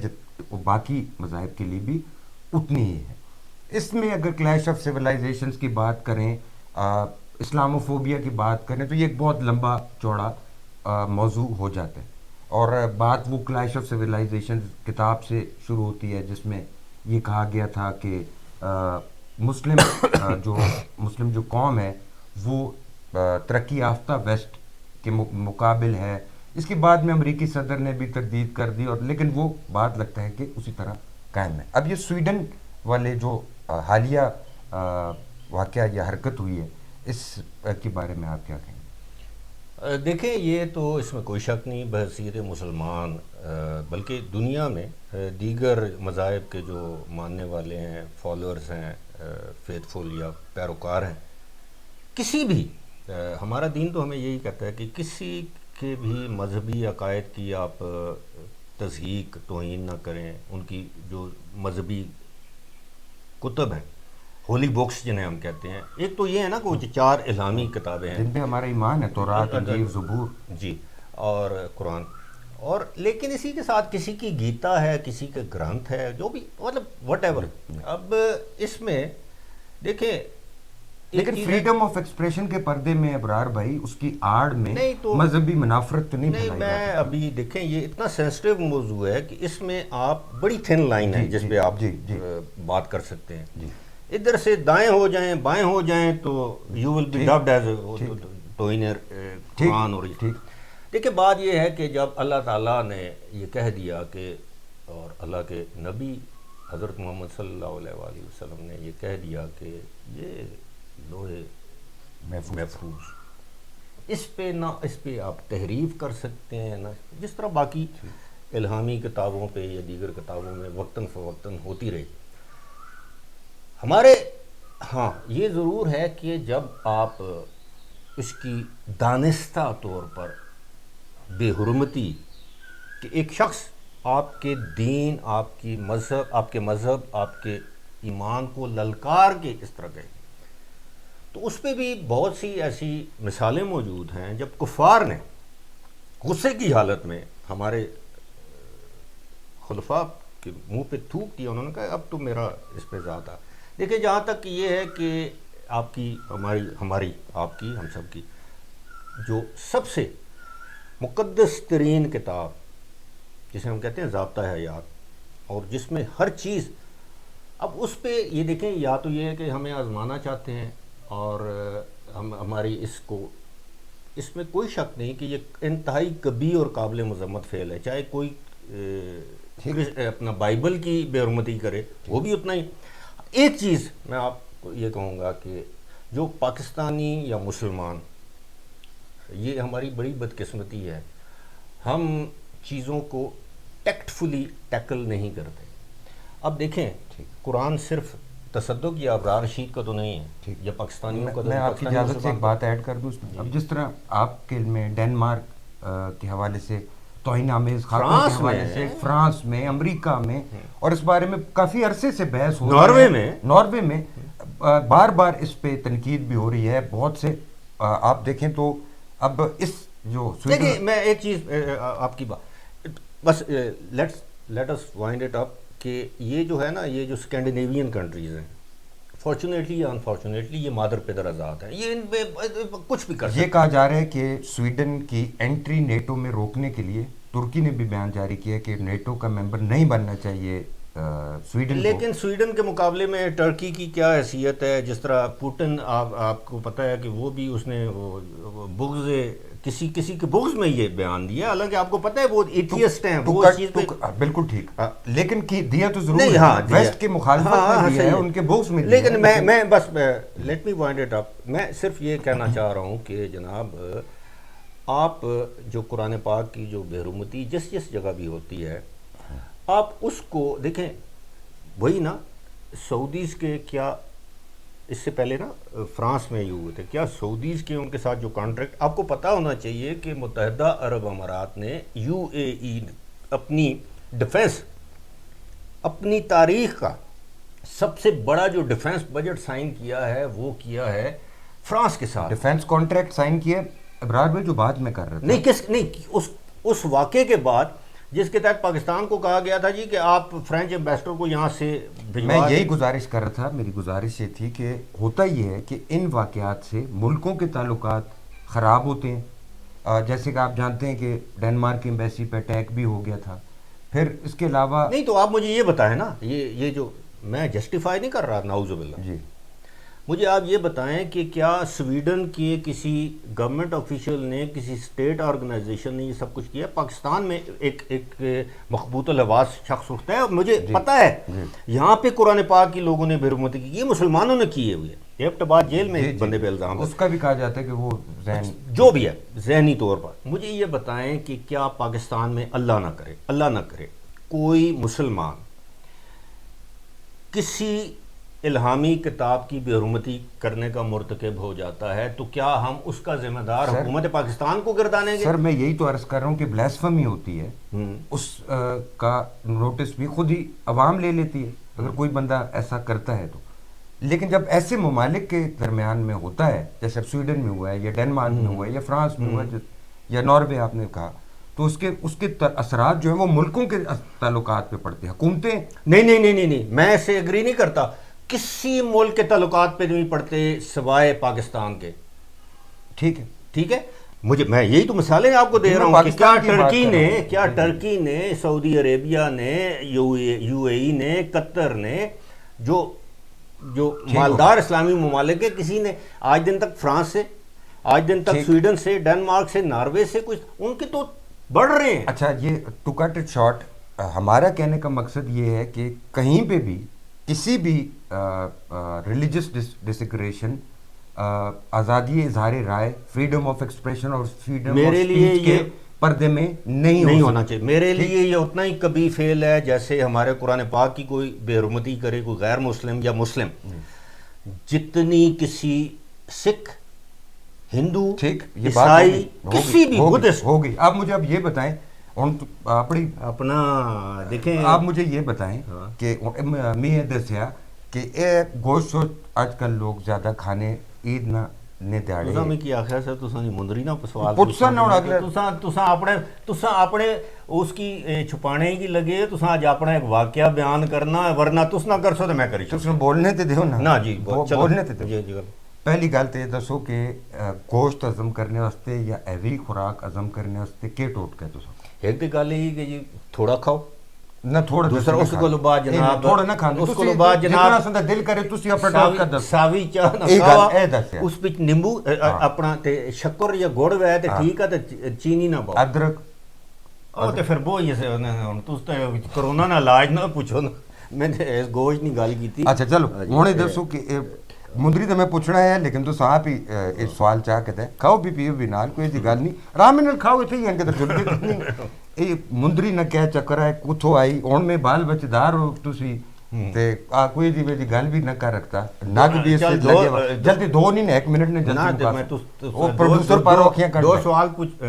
وہ باقی مذاہب کے لیے بھی اتنی ہی ہے. اس میں اگر کلیش آف سویلائزیشنز کی بات کریں، اسلاموفوبیا کی بات کریں، تو یہ ایک بہت لمبا چوڑا موضوع ہو جاتا ہے. اور بات وہ کلیش آف سویلائزیشنز کتاب سے شروع ہوتی ہے، جس میں یہ کہا گیا تھا کہ مسلم جو قوم ہے وہ ترقی یافتہ ویسٹ کے مقابل ہے. اس کے بعد میں امریکی صدر نے بھی تردید کر دی، اور لیکن وہ بات لگتا ہے کہ اسی طرح قائم ہے. اب یہ سویڈن والے جو حالیہ واقعہ یا حرکت ہوئی ہے، اس کے بارے میں آپ کیا کہیں گے؟ دیکھیں، یہ تو اس میں کوئی شک نہیں، بحیثیت مسلمان بلکہ دنیا میں دیگر مذاہب کے جو ماننے والے ہیں، فالوورز ہیں، فیتھفل یا پیروکار ہیں، کسی بھی ہمارا دین تو ہمیں یہی کہتا ہے کہ کسی کے بھی مذہبی عقائد کی آپ تضحیق، توہین نہ کریں. ان کی جو مذہبی کتب ہیں، ہولی بکس جنہیں ہم کہتے ہیں، ایک تو یہ ہے نا کہ وہ 4 الہامی کتابیں ہیں جن پہ ہمارا ایمان ہے، تورات، انجیل، زبور، جی، اور قرآن. اور لیکن اسی کے ساتھ کسی کی گیتا ہے، کسی کا گرنتھ ہے، جو بھی مطلب وٹ ایور. اب اس میں دیکھیں، لیکن فریڈم آف ایکسپریشن کے پردے میں ابرار بھائی اس کی آڑ میں نہیں تو مذہبی منافرت تو نہیں نہیں، پھیلائی جا میں سکتی. ابھی دیکھیں، یہ اتنا سینسٹیو موضوع ہے کہ اس میں آپ بڑی تھن لائن ہے جس پہ آپ بات کر سکتے ہیں. ادھر سے دائیں ہو جائیں، بائیں ہو جائیں، تو you will be dubbed as توہین قرآن. اور دیکھیں، بات یہ ہے کہ جب اللہ تعالیٰ نے یہ کہہ دیا کہ، اور اللہ کے نبی حضرت محمد صلی اللہ علیہ وآلہ وسلم نے یہ کہہ دیا کہ یہ لوہے محفوظ، اس پہ آپ تحریف کر سکتے ہیں نہ، جس طرح باقی الہامی کتابوں پہ یا دیگر کتابوں میں وقتاً فوقتاً ہوتی رہی. ہمارے ہاں یہ ضرور ہے کہ جب آپ اس کی دانستہ طور پر بے حرمتی، کہ ایک شخص آپ کے دین، آپ کے مذہب، آپ کے ایمان کو للکار کے اس طرح گئے، تو اس پہ بھی بہت سی ایسی مثالیں موجود ہیں جب کفار نے غصے کی حالت میں ہمارے خلفاء کے منہ پہ تھوک دیا. انہوں نے کہا اب تو میرا اس پہ ذات آ. دیکھیں، جہاں تک یہ ہے کہ آپ کی، ہماری آپ کی، ہم سب کی جو سب سے مقدس ترین کتاب، جسے ہم کہتے ہیں ضابطہ حیات، اور جس میں ہر چیز، اب اس پہ یہ دیکھیں، یا تو یہ ہے کہ ہمیں آزمانا چاہتے ہیں، اور ہماری اس میں کوئی شک نہیں کہ یہ انتہائی کبھی اور قابل مذمت فعل ہے. چاہے کوئی اپنا بائبل کی بے حرمتی کرے وہ بھی اتنا ہی. ایک چیز میں آپ کو یہ کہوں گا کہ جو پاکستانی یا مسلمان، یہ ہماری بڑی بدقسمتی ہے، ہم چیزوں کو ٹیکٹفلی ٹیکل نہیں کرتے. اب دیکھیں قرآن صرف تصدق یا ابرار رشید کا تو نہیں ہے، یا پاکستانیوں کا. میں آپ کی اجازت سے ایک بات ایڈ کر دوں اس میں. اب جس طرح آپ کے علم میں ڈینمارک کے حوالے سے توہین آمیز خاکوں کے حوالے سے فرانس میں، امریکہ میں، اور اس بارے میں کافی عرصے سے بحث ہو رہی ہے، ناروے میں بار بار اس پہ تنقید بھی ہو رہی ہے بہت سے. آپ دیکھیں تو اب اس جو دیکھیں میں ایک چیز آپ کی بات بس لیٹ اس وائنڈ اٹ اپ کہ یہ جو ہے نا، یہ جو اسکینڈینیوین کنٹریز ہیں، فارچونیٹلی یا انفارچونیٹلی یہ مادر پدر آزاد ہیں، یہ ان پہ کچھ بھی کر سکتے ہیں. یہ کہا جا رہا ہے کہ سویڈن کی انٹری نیٹو میں روکنے کے لیے ترکی نے بھی بیان جاری کیا کہ نیٹو کا ممبر نہیں بننا چاہیے سویڈن. لیکن سویڈن کے مقابلے میں ٹرکی کی کیا حیثیت ہے؟ جس طرح پوٹن، آپ کو پتہ ہے کہ وہ بھی اس نے بغض کسی کے بغض میں یہ بیان دیا، حالانکہ آپ کو پتہ ہے وہ ایتھیسٹ ہیں، وہ اس چیز پہ بالکل ٹھیک، لیکن دیا تو ضرور ہے، ویسٹ کے مخالفت میں دیا ہے، ان کے بغض میں دیا ہے. لیکن میں بس لیٹ می وائنڈ اٹ اپ، میں صرف یہ کہنا چاہ رہا ہوں کہ جناب آپ جو قرآن پاک کی جو بے حرمتی جس جگہ بھی ہوتی ہے، آپ اس کو دیکھیں. وہی نا سعودیز کے، کیا اس سے پہلے نا فرانس میں یہ ہوئے تھے، کیا سعودیز کے ان کے ساتھ جو کانٹریکٹ، آپ کو پتہ ہونا چاہیے کہ متحدہ عرب امارات نے UAE اپنی ڈیفنس، اپنی تاریخ کا سب سے بڑا جو ڈیفنس بجٹ سائن کیا ہے وہ کیا ہے فرانس کے ساتھ. ڈیفنس کانٹریکٹ سائن کیا ابرار بھائی، جو بات میں کر رہا تھا نہیں اس واقعے کے بعد جس کے تحت پاکستان کو کہا گیا تھا جی کہ آپ فرینچ ایمبیسڈر کو یہاں سے میں یہی گزارش کر رہا تھا. میری گزارش یہ تھی کہ ہوتا یہ ہے کہ ان واقعات سے ملکوں کے تعلقات خراب ہوتے ہیں. جیسے کہ آپ جانتے ہیں کہ ڈینمارک ایمبیسی پہ اٹیک بھی ہو گیا تھا. پھر اس کے علاوہ نہیں تو آپ مجھے یہ بتائیں نا، یہ جو میں جسٹیفائی نہیں کر رہا، نعوذ باللہ جی، مجھے آپ یہ بتائیں کہ کیا سویڈن کے کسی گورنمنٹ آفیشل نے، کسی اسٹیٹ آرگنائزیشن نے یہ سب کچھ کیا؟ پاکستان میں ایک مخبوط الحواس شخص اٹھتا ہے، اور مجھے پتہ ہے یہاں پہ قرآن پاک کی لوگوں نے بے حرمتی کی، یہ مسلمانوں نے کیے ہوئے، ایبٹ آباد جیل میں ایک بندے پہ الزام ہے، اس کا بھی کہا جاتا ہے کہ وہ جو بھی ہے ذہنی طور پر. مجھے یہ بتائیں کہ کیا پاکستان میں اللہ نہ کرے کوئی مسلمان کسی الہامی کتاب کی بے حرمتی کرنے کا مرتکب ہو جاتا ہے تو کیا ہم اس کا ذمہ دار حکومت پاکستان کو گردانیں گے؟ سر میں یہی تو عرض کر رہا ہوں کہ بلیسفمی ہوتی ہے، اس کا نوٹس بھی خود ہی عوام لے لیتی ہے اگر کوئی بندہ ایسا کرتا ہے تو. لیکن جب ایسے ممالک کے درمیان میں ہوتا ہے، جیسے سویڈن میں ہوا ہے یا ڈینمارک میں ہوا ہے یا فرانس میں ہوا ہے یا ناروے آپ نے کہا، تو اس کے اثرات جو ہیں وہ ملکوں کے تعلقات پہ پڑتے ہیں. حکومتیں نہیں میں اس سے ایگری نہیں کرتا، کسی ملک کے تعلقات پہ نہیں پڑتے سوائے پاکستان کے. ٹھیک ہے میں یہی تو مثالیں آپ کو دے رہا ہوں کہ کیا ٹرکی نے سعودی عربیہ نے UAE نے قطر نے جو مالدار اسلامی ممالک ہے، کسی نے آج دن تک فرانس سے، آج دن تک سویڈن سے، ڈنمارک سے، ناروے سے، کچھ ان کے تو بڑھ رہے ہیں. اچھا یہ ٹو کٹ اٹ شارٹ، ہمارا کہنے کا مقصد یہ ہے کہ کہیں پہ بھی کسی بھی ریلیجس ڈسکریشن، آزادی اظہار رائے، فریڈم آف ایکسپریشن اور فریڈم آف اسپیچ کے پردے میں نہیں ہونا چاہیے. میرے لیے یہ اتنا ہی کبھی فیل ہے جیسے ہمارے قرآن پاک کی کوئی بے حرمتی کرے کوئی غیر مسلم یا مسلم. جتنی کسی سکھ، ہندو، عیسائی، کسی بھی بدھسٹ ہوگی. آپ مجھے اب یہ بتائیں، اپنا دیکھیں، آپ مجھے یہ بتائیں کہ میں دسیا کہ گوشت آج کل لوگ زیادہ کھانے عید نہ نے دیاڑے میں کی آخر سے تساں مندری نہ سوال پوچھن نہ اگلے تساں اپنے اس کی چھپانے کی لگے، تساں اج اپنا ایک واقعہ بیان کرنا، ورنہ تس نہ کر سو تے میں کری تساں بولنے تے دیو نا جی بولنے تے جی. پہلی گل تے دسو کہ گوشت ہضم کرنے واسطے یا ایوی خوراک ہضم کرنے واسطے کی ٹوٹکا ہے تساں؟ ایک تو گل یہ کہ جی تھوڑا کھاؤ، نہ تھوڑا دوسرا اس کو بعد جناب تھوڑا نہ کھانا اس کو بعد جناب جتنا دل کرے تسی اپنا ٹاپ کا دس ساوی چاہ نہ کھاوا اس وچ نیمبو اپنا تے شکر یا گڑ وے تے ٹھیک ہے تے چینی نہ پاؤ ادرک او تے پھر بوئی سے ہن تس تے کرونا نہ علاج نہ پوچھو نا میں اس گوشت نہیں گل کیتی اچھا چلو ہن دسو کہ مندری تو میں پوچھنا ہے لیکن تو آپ ہی اس سوال چاہ کے دے کھاؤ بھی پیو بھی نال کوئی دی گل نہیں آرام نال کھاؤ اتنے ہی کہ تو جلدی نہیں یہ مندری نہ کیا چکر ہے کتھوں آئی ہن میں بال بچدار ہو تسی تے کوئی دی ویلی گل بھی نہ کر رکھتا نگ بھی اس لگے جلدی دو نہیں 1 منٹ نے جلدی میں وہ پروڈیوسر پر اکھیاں کر دو سوال پوچھ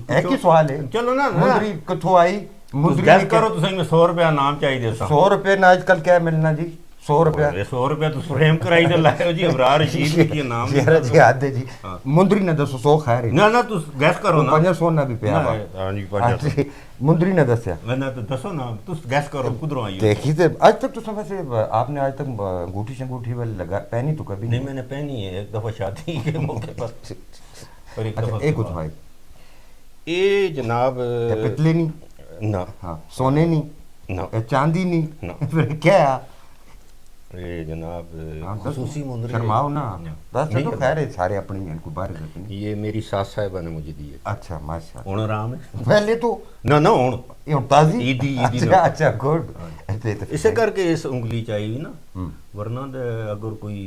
ایک ہی سوال ہے چلو نا مندری کتھوں آئی مندری گل کرو تسی میں 100 روپیہ نام چاہیے 100 روپے نہ آج کل کیا ملنا جی 100 روپیہ 100 روپیہ تو فریم کرائی تے لائے ہو جی ابرار رشید کی نام جی آدھے جی مندری نہ دسو 100 خیر ہے نہ نہ تو گیس کرو نا 500 نہ بھی پیا ہاں جی 500 مندری نہ دسیا میں تو دسو نا تو گیس کرو کدھروں آئی دیکھی تے آج تک تو ویسے آپ نے آج تک انگوٹھی شنگوٹھی والی لگا پہنی تو کبھی نہیں میں نے پہنی ہے ایک دفعہ شادی کے موقع پر اور ایک اچھا دفعہ ایک کچھ بھائی اے جناب پتلے نہیں نہ ہاں سونے نہیں نہ چاندی نہیں پھر کیا اے جناب خصوصی مندری شرماؤ نا بس تو خیر ہے سارے اپنی ہیں کو بارے رکھنی یہ میری ساس صاحبہ نے مجھے دی ہے اچھا ماشاء ہن آرام ہے پہلے تو نہ نہ ہن یہ تازی عیدی اچھا گڈ اسے کر کے اس انگلی چاہیے نا ورنہ اگر کوئی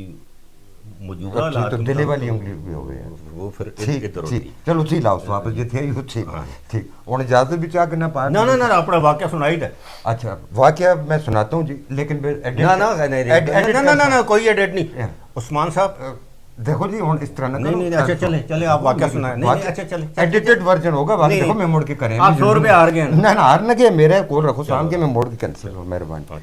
موجودہ حالات تو دلے والی انگلی بھی ہو گئی وہ پھر ادھر ہوتی چلو ٹھیک لاؤ واپس جی تھے ٹھیک ٹھیک اور اجازت بھی چاہ کے نہ پا نہ نہ اپنا واقعہ سنائی دے اچھا واقعہ میں سناتا ہوں جی لیکن نہ کوئی ایڈٹ نہیں عثمان صاحب دیکھو جی ہوں اس طرح نہ نہیں اچھا چلے آپ واقعہ سنائیں نہیں اچھا چلے ایڈیٹڈ ورژن ہوگا باقی دیکھو میں موڑ کے کریں آپ 100 روپے ہار گئے نہ ہار نہ گئے میرے کول رکھو سام کے میں موڑ کے کینسل ہو مہربانی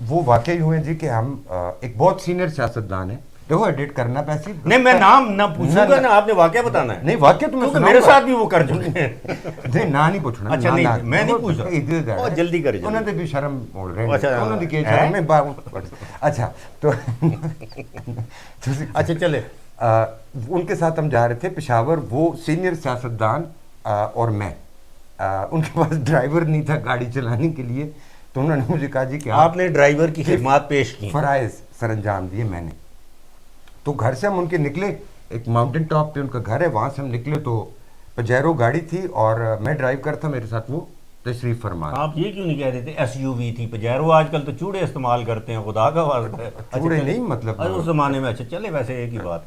وہ واقعہ یوں ہے جی کہ ہم ایک بہت سینئر سیاستدان ہیں دیکھو ایڈٹ کرنا پیسے نہیں میں نام نہ پوچھوں گا نا آپ نے واقعہ بتانا ہے نہیں واقعہ تو میں میرے ساتھ بھی وہ کر چکے ہیں نہیں نہ نہیں پوچھنا اچھا نہیں میں نہیں پوچھ رہا جلدی کرے انہوں نے بھی شرم بول رہے ہیں انہوں نے کی شرم میں اچھا تو اچھا چلے ان کے ساتھ ہم جا رہے تھے پشاور وہ سینئر سیاستدان اور میں ان کے پاس ڈرائیور نہیں تھا گاڑی چلانے کے لیے تو انہوں نے مجھے کہا جی کہ آپ نے ڈرائیور کی خدمات پیش کی فرائض سر انجام دیے میں نے تو گھر سے ہم ان کے نکلے ایک ماؤنٹین ٹاپ پہ ان کا گھر ہے وہاں سے ہم نکلے تو پجیرو گاڑی تھی اور میں ڈرائیو کرتا میرے ساتھ وہ تشریف فرما آپ یہ کیوں نہیں کہہ رہے تھے ایس یو وی تھی پجیرو آج کل تو چوڑے استعمال کرتے ہیں خدا کا واسطہ چوڑے نہیں مطلب اس زمانے میں اچھا چلے ویسے ایک ہی بات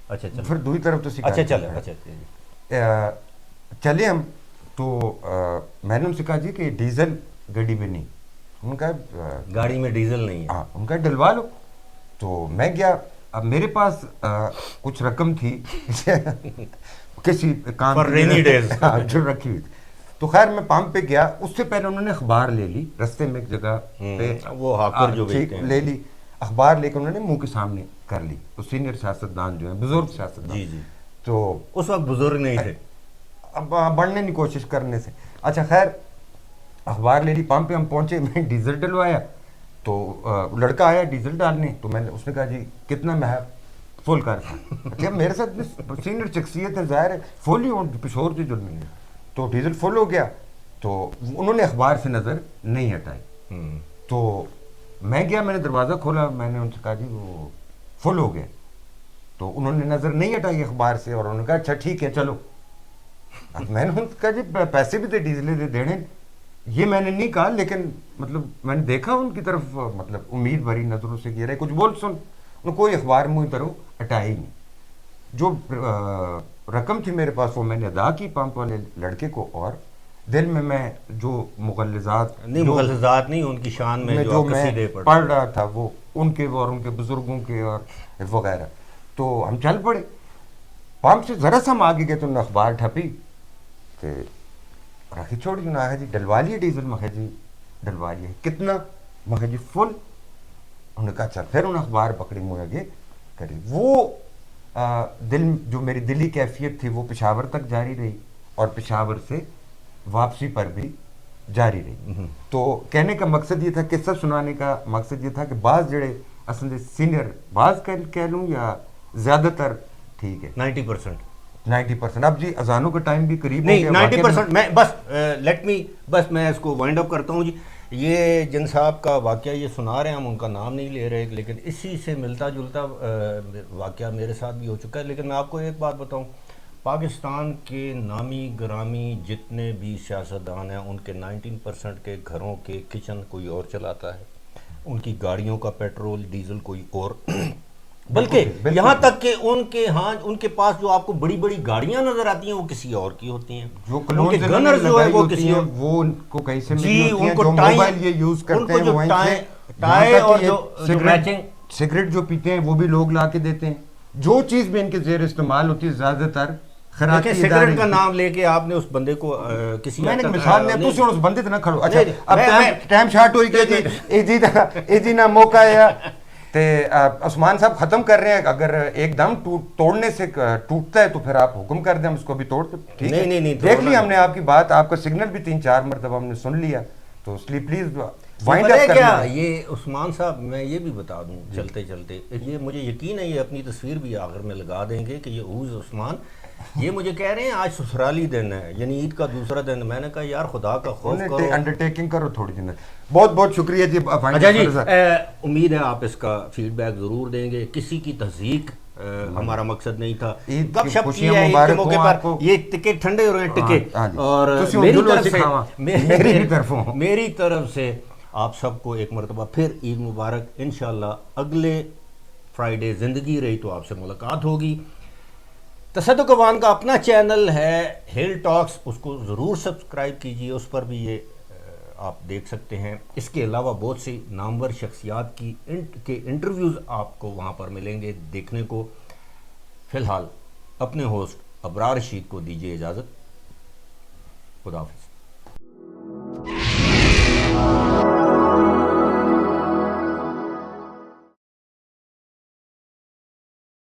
اچھا چلے پھر دوسری طرف تو اچھا چلے اچھا چلے ہم تو میں نے ان سے کہا جی کہ ڈیزل گاڑی میں نہیں ان کا گاڑی میں ڈیزل نہیں ہے ہاں ان کا ڈلوا لو تو میں گیا اب میرے پاس کچھ رقم تھی کسی کام جو رکھی ہوئی تھی تو خیر میں پمپ پہ گیا اس سے پہلے انہوں نے اخبار لے لی رستے میں ایک جگہ پہ وہ ہاکر جو لے لی اخبار لے کے انہوں نے منہ کے سامنے کر لی تو سینئر سیاستدان جو ہیں بزرگ سیاستدان جی جی تو اس وقت بزرگ نہیں تھے اب بڑھنے کی کوشش کرنے سے اچھا خیر اخبار لے لی پمپ پہ ہم پہنچے میں ڈیزل ڈلوایا تو لڑکا آیا ڈیزل ڈالنے تو میں نے اس نے کہا جی کتنا میں فل کر جب میرے ساتھ سینئر شخصیت ہے ظاہر ہے فل ہی پشور سے جڑنے تو ڈیزل فل ہو گیا تو انہوں نے اخبار سے نظر نہیں ہٹائی تو میں گیا میں نے دروازہ کھولا میں نے ان سے کہا جی وہ فل ہو گیا تو انہوں نے نظر نہیں ہٹائی اخبار سے اور انہوں نے کہا اچھا ٹھیک ہے چلو اب میں نے ان سے کہا جی پیسے بھی تھے ڈیزل دے دینے یہ میں نے نہیں کہا لیکن مطلب میں نے دیکھا ان کی طرف مطلب امید بھری نظروں سے گرے کچھ بول سن کوئی اخبار منہ طرف ہٹائی نہیں جو رقم تھی میرے پاس وہ میں نے ادا کی پمپ والے لڑکے کو اور دل میں جو مغلظات نہیں ان کی شان میں جو میں پڑھ رہا تھا وہ ان کے اور ان کے بزرگوں کے اور وغیرہ تو ہم چل پڑے پمپ سے ذرا سا ہم آگے گئے تو انہوں نے اخبار ٹھپی کہ رکھی چھوڑی نہ ہے جی ڈلوا لیے ڈیزل میں جی ڈلوا لیے کتنا میں جی فل انہوں نے کہا چل پھر انہوں نے اخبار پکڑی منہ آگے کری وہ دل جو میری دلی کیفیت تھی وہ پشاور تک جاری رہی اور پشاور سے واپسی پر بھی جاری رہی تو کہنے کا مقصد یہ تھا قصہ سنانے کا مقصد یہ تھا کہ بعض جڑے اصل سینئر بعض کہہ لوں یا زیادہ تر ٹھیک ہے 90%. اب جی اذانوں کا ٹائم بھی قریب ہو نہیں گیا. 90% میں بس لیٹ می بس میں اس کو وائنڈ اپ کرتا ہوں جی. یہ جن صاحب کا واقعہ یہ سنا رہے ہیں، ہم ان کا نام نہیں لے رہے، لیکن اسی سے ملتا جلتا واقعہ میرے ساتھ بھی ہو چکا ہے. لیکن میں آپ کو ایک بات بتاؤں، پاکستان کے نامی گرامی جتنے بھی سیاستدان ہیں ان کے 19% کے گھروں کے کچن کوئی اور چلاتا ہے، ان کی گاڑیوں کا پیٹرول ڈیزل کوئی اور، بلکہ یہاں تک کہ ان کے پاس جو آپ کو بڑی بڑی گاڑیاں نظر آتی ہیں وہ کسی اور کی ہوتی ہیں. جو ان کے گنرز جو ہے وہ کسی اور، وہ ان کو کہیں سے جی ملی ہوتی ہیں. ان کو جو موبائل یہ یوز کرتے ہیں وہیں سے، ٹائے اور جو میچنگ سگریٹ جو پیتے ہیں وہ بھی لوگ لا کے دیتے ہیں. جو چیز بھی ان کے زیر استعمال ہوتی ہے زیادہ تر خیراتی ادارے. سگریٹ کا نام لے کے آپ نے اس بندے کو کسی میں نے مثال نے تو اس بندے تے نہ کھڑو. اچھا اب ٹائم شارٹ ہوئی کہ جی اے جی نہ موقع ہے تے عثمان صاحب ختم کر رہے ہیں. اگر ایک دم توڑنے سے ٹوٹتا ہے تو پھر آپ حکم کر دیں ہم اس کو بھی توڑ دیں. ٹھیک ہے، دیکھ لی ہم نے آپ کی بات، آپ کا سگنل بھی 3-4 مرتبہ ہم نے سن لیا، تو اس لیے پلیز وائنڈ اپ کر کیا یہ عثمان صاحب. میں یہ بھی بتا دوں چلتے چلتے، یہ مجھے یقین ہے یہ اپنی تصویر بھی آخر میں لگا دیں گے کہ یہ اوز عثمان. یہ مجھے کہہ رہے ہیں آج سسرالی دن ہے، یعنی عید کا دوسرا دن. میں نے کہا یار خدا کا خوف کرو، انڈرٹیکنگ کرو تھوڑی دن. بہت بہت شکریہ جی. اچھا جی، امید ہے آپ اس کا فیڈ بیک ضرور دیں گے. کسی کی تحقیق ہمارا مقصد نہیں تھا. گپ شپ کی ہے عید کے موقع پر. یہ ٹکے ٹھنڈے ہو رہے ہیں ٹکے، اور میری طرف سے آپ سب کو ایک مرتبہ پھر عید مبارک. انشاءاللہ اگلے فرائیڈے زندگی رہی تو آپ سے ملاقات ہوگی. تصدق اوان کا اپنا چینل ہے ہل ٹاکس، اس کو ضرور سبسکرائب کیجیے، اس پر بھی یہ آپ دیکھ سکتے ہیں. اس کے علاوہ بہت سی نامور شخصیات کے انٹرویوز آپ کو وہاں پر ملیں گے دیکھنے کو. فی الحال اپنے ہوسٹ ابرار رشید کو دیجیے اجازت. خدا حافظ.